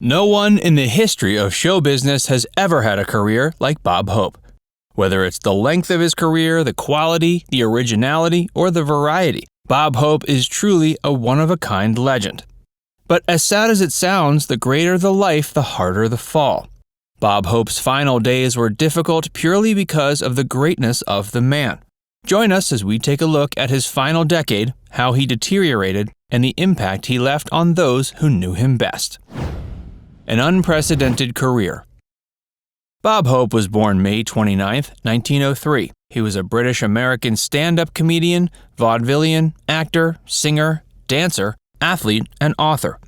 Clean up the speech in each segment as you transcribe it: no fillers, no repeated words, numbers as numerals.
No one in the history of show business has ever had a career like Bob Hope. Whether it's the length of his career, the quality, the originality, or the variety, Bob Hope is truly a one-of-a-kind legend. But as sad as it sounds, the greater the life, the harder the fall. Bob Hope's final days were difficult purely because of the greatness of the man. Join us as we take a look at his final decade, how he deteriorated, and the impact he left on those who knew him best. An unprecedented career. Bob Hope was born May 29, 1903. He was a British-American stand-up comedian, vaudevillian, actor, singer, dancer, athlete, and author.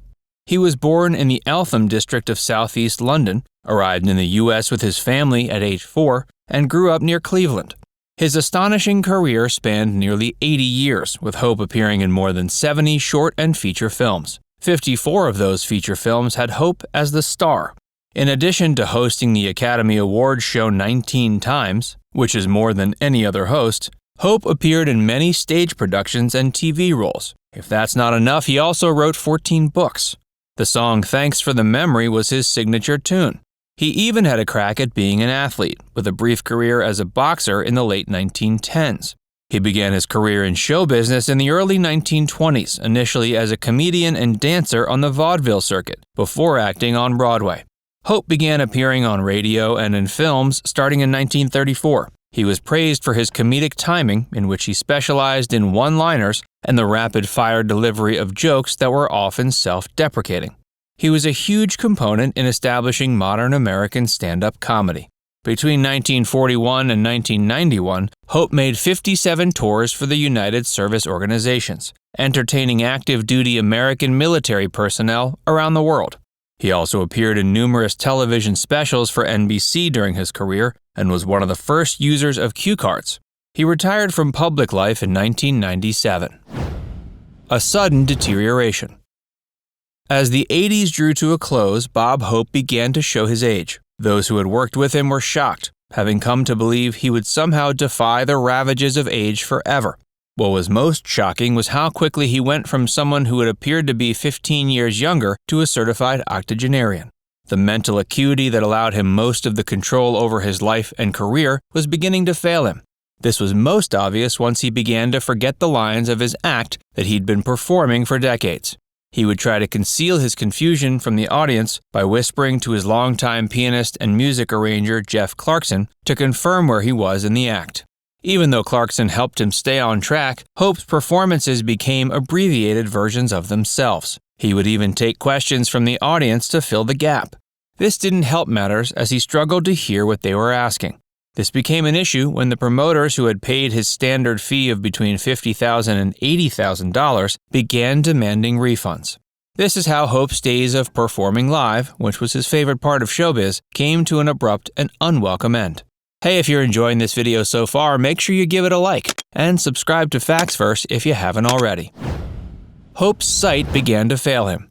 He was born in the Eltham district of southeast London, arrived in the U.S. with his family at age 4, and grew up near Cleveland. His astonishing career spanned nearly 80 years, with Hope appearing in more than 70 short and feature films. 54 of those feature films had Hope as the star. In addition to hosting the Academy Awards show 19 times, which is more than any other host, Hope appeared in many stage productions and TV roles. If that's not enough, he also wrote 14 books. The song Thanks for the Memory was his signature tune. He even had a crack at being an athlete, with a brief career as a boxer in the late 1910s. He began his career in show business in the early 1920s, initially as a comedian and dancer on the vaudeville circuit, before acting on Broadway. Hope began appearing on radio and in films starting in 1934. He was praised for his comedic timing, in which he specialized in one-liners and the rapid-fire delivery of jokes that were often self-deprecating. He was a huge component in establishing modern American stand-up comedy. Between 1941 and 1991, Hope made 57 tours for the United Service Organizations, entertaining active-duty American military personnel around the world. He also appeared in numerous television specials for NBC during his career and was one of the first users of cue cards. He retired from public life in 1997. A sudden deterioration. As the 80s drew to a close, Bob Hope began to show his age. Those who had worked with him were shocked, having come to believe he would somehow defy the ravages of age forever. What was most shocking was how quickly he went from someone who had appeared to be 15 years younger to a certified octogenarian. The mental acuity that allowed him most of the control over his life and career was beginning to fail him. This was most obvious once he began to forget the lines of his act that he'd been performing for decades. He would try to conceal his confusion from the audience by whispering to his longtime pianist and music arranger Jeff Clarkson to confirm where he was in the act. Even though Clarkson helped him stay on track, Hope's performances became abbreviated versions of themselves. He would even take questions from the audience to fill the gap. This didn't help matters as he struggled to hear what they were asking. This became an issue when the promoters who had paid his standard fee of between $50,000 and $80,000 began demanding refunds. This is how Hope's days of performing live, which was his favorite part of showbiz, came to an abrupt and unwelcome end. Hey, if you're enjoying this video so far, make sure you give it a like and subscribe to Facts Verse if you haven't already. Hope's sight began to fail him.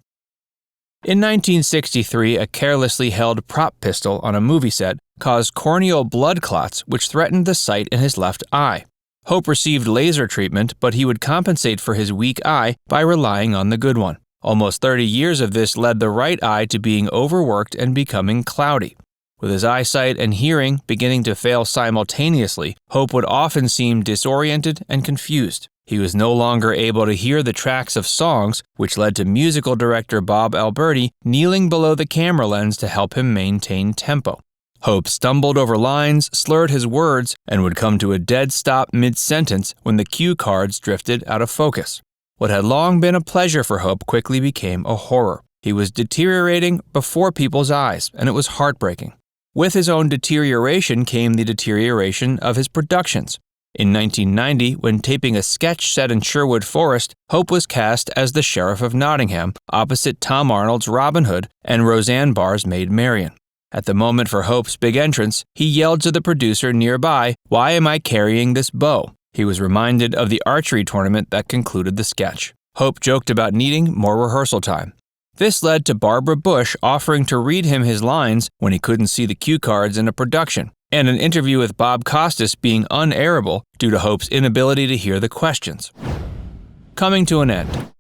In 1963, a carelessly held prop pistol on a movie set caused corneal blood clots which threatened the sight in his left eye. Hope received laser treatment, but he would compensate for his weak eye by relying on the good one. Almost 30 years of this led the right eye to being overworked and becoming cloudy. With his eyesight and hearing beginning to fail simultaneously, Hope would often seem disoriented and confused. He was no longer able to hear the tracks of songs, which led to musical director Bob Alberti kneeling below the camera lens to help him maintain tempo. Hope stumbled over lines, slurred his words, and would come to a dead stop mid-sentence when the cue cards drifted out of focus. What had long been a pleasure for Hope quickly became a horror. He was deteriorating before people's eyes, and it was heartbreaking. With his own deterioration came the deterioration of his productions. In 1990, when taping a sketch set in Sherwood Forest, Hope was cast as the Sheriff of Nottingham, opposite Tom Arnold's Robin Hood and Roseanne Barr's Maid Marian. At the moment for Hope's big entrance, he yelled to the producer nearby, "Why am I carrying this bow?" He was reminded of the archery tournament that concluded the sketch. Hope joked about needing more rehearsal time. This led to Barbara Bush offering to read him his lines when he couldn't see the cue cards in a production, and an interview with Bob Costas being unairable due to Hope's inability to hear the questions. Coming to an end.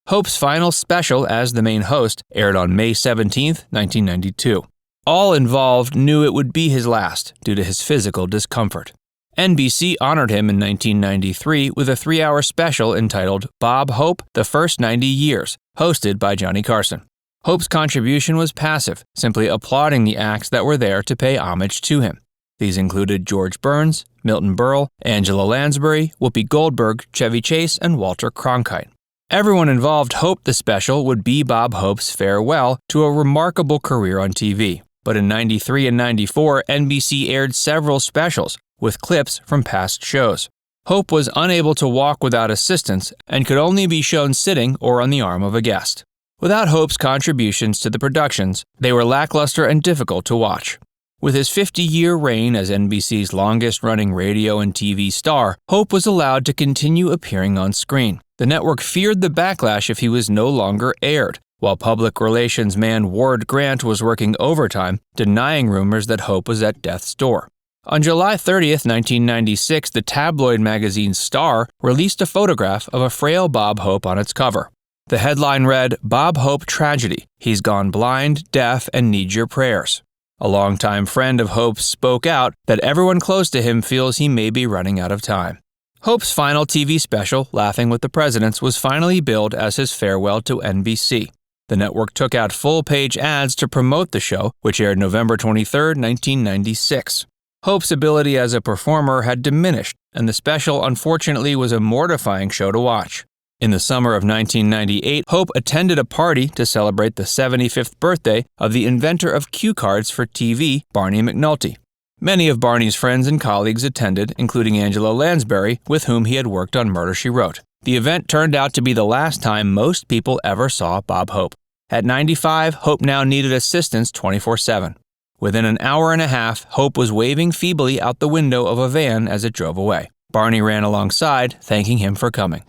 Hope's final special as the main host aired on May 17, 1992. All involved knew it would be his last due to his physical discomfort. NBC honored him in 1993 with a 3-hour special entitled Bob Hope, The First 90 Years, hosted by Johnny Carson. Hope's contribution was passive, simply applauding the acts that were there to pay homage to him. These included George Burns, Milton Berle, Angela Lansbury, Whoopi Goldberg, Chevy Chase, and Walter Cronkite. Everyone involved hoped the special would be Bob Hope's farewell to a remarkable career on TV. But in 93 and 94, NBC aired several specials with clips from past shows. Hope was unable to walk without assistance and could only be shown sitting or on the arm of a guest. Without Hope's contributions to the productions, they were lackluster and difficult to watch. With his 50-year reign as NBC's longest-running radio and TV star, Hope was allowed to continue appearing on screen. The network feared the backlash if he was no longer aired, while public relations man Ward Grant was working overtime, denying rumors that Hope was at death's door. On July 30, 1996, the tabloid magazine Star released a photograph of a frail Bob Hope on its cover. The headline read, "Bob Hope Tragedy. He's gone blind, deaf, and needs your prayers." A longtime friend of Hope's spoke out that everyone close to him feels he may be running out of time. Hope's final TV special, Laughing with the Presidents, was finally billed as his farewell to NBC. The network took out full-page ads to promote the show, which aired November 23, 1996. Hope's ability as a performer had diminished, and the special unfortunately was a mortifying show to watch. In the summer of 1998, Hope attended a party to celebrate the 75th birthday of the inventor of cue cards for TV, Barney McNulty. Many of Barney's friends and colleagues attended, including Angela Lansbury, with whom he had worked on Murder, She Wrote. The event turned out to be the last time most people ever saw Bob Hope. At 95, Hope now needed assistance 24/7. Within an hour and a half, Hope was waving feebly out the window of a van as it drove away. Barney ran alongside, thanking him for coming.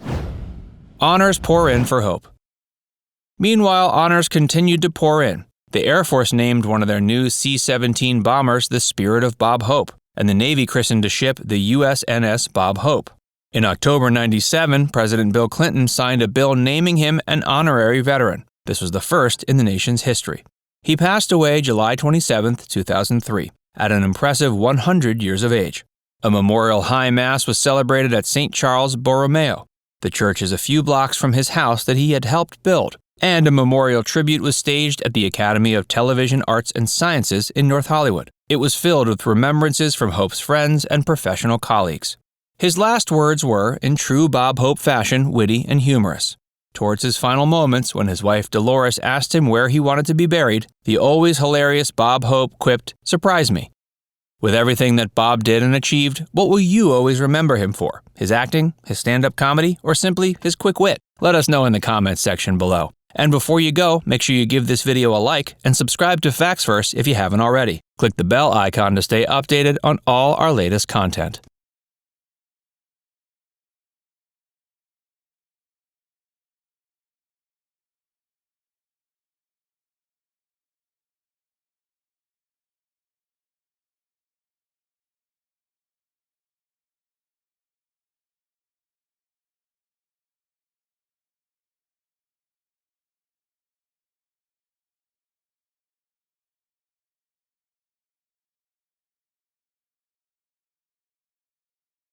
Honors pour in for Hope. Meanwhile, honors continued to pour in. The Air Force named one of their new C-17 bombers the Spirit of Bob Hope, and the Navy christened a ship the USNS Bob Hope. In October 97, President Bill Clinton signed a bill naming him an honorary veteran. This was the first in the nation's history. He passed away July 27, 2003, at an impressive 100 years of age. A memorial high mass was celebrated at St. Charles Borromeo. The church is a few blocks from his house that he had helped build, and a memorial tribute was staged at the Academy of Television Arts and Sciences in North Hollywood. It was filled with remembrances from Hope's friends and professional colleagues. His last words were, in true Bob Hope fashion, witty and humorous. Towards his final moments, when his wife Dolores asked him where he wanted to be buried, the always hilarious Bob Hope quipped, "Surprise me." With everything that Bob did and achieved, what will you always remember him for? His acting, his stand-up comedy, or simply his quick wit? Let us know in the comments section below. And before you go, make sure you give this video a like and subscribe to Facts First if you haven't already. Click the bell icon to stay updated on all our latest content.